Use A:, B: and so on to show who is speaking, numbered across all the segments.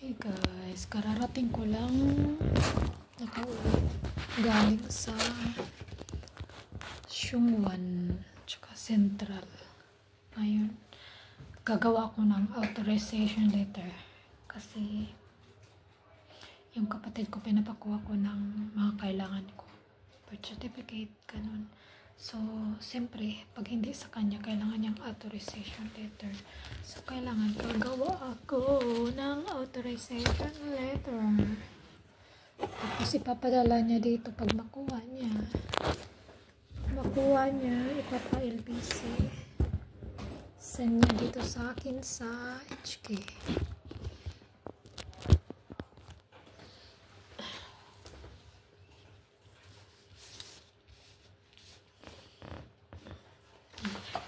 A: Hey guys, kararating ko lang nakauwi galing sa Shungwan tsaka Central. Ngayon, gagawa ako ng authorization letter kasi yung kapatid ko pinapakuha ko ng mga kailangan ko, birth certificate, ganun. So, siyempre, pag hindi sa kanya, kailangan niyang authorization letter. So, kailangan gagawa ako ng authorization letter. Tapos, ipapadala niya dito pag makuha niya. Makuha niya, ipapa-LBC. Send niya dito sa akin sa HK.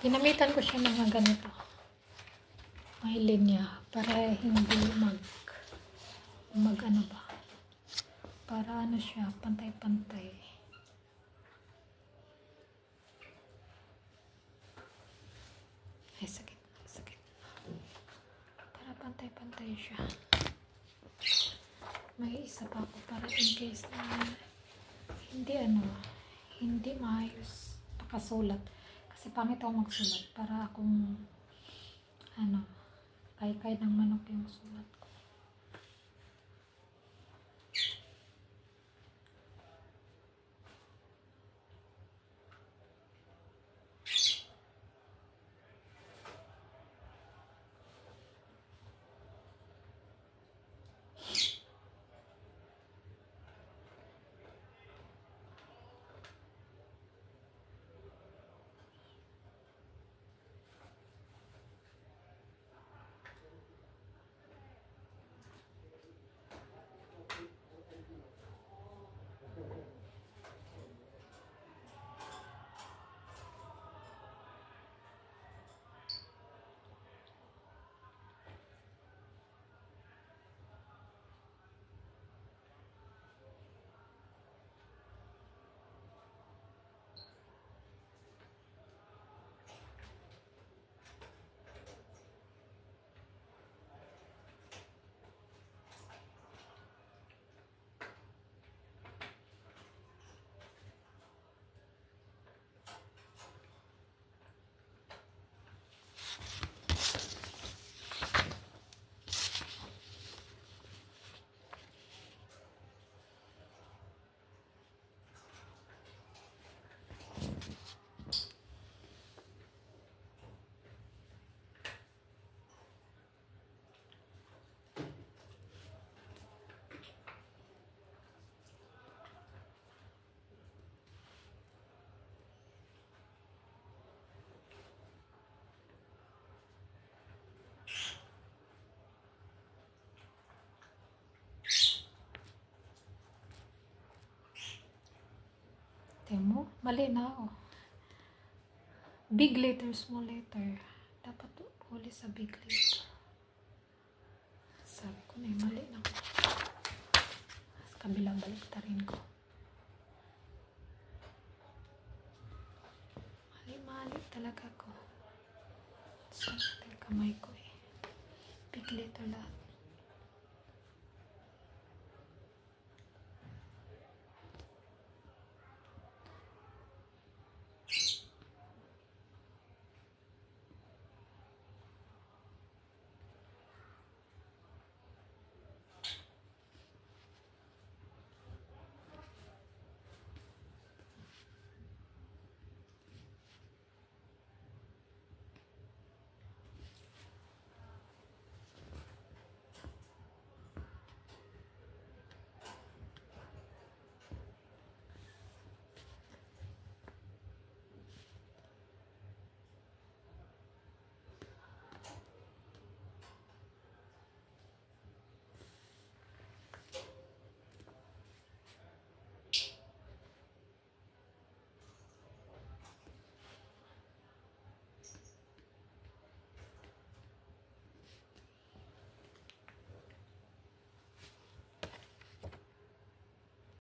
A: Ginamitan ko siya ng mga ganito. May linya para hindi mag ano ba. Para ano siya, pantay-pantay. Ay, sakit. Para pantay-pantay siya. May isa pa ako para in case na hindi maayos pakasulat. Kasi pangit ako magsulat para akong kay ng manok yung sulat ko. Temo, mali na ako. Big letter, small letter. Dapat huli sa big letter. Sabi ko na mali na ako. Sa kabilang baliktarin ko. Mali talaga ko. Sa kamay ko eh. Big letter lahat.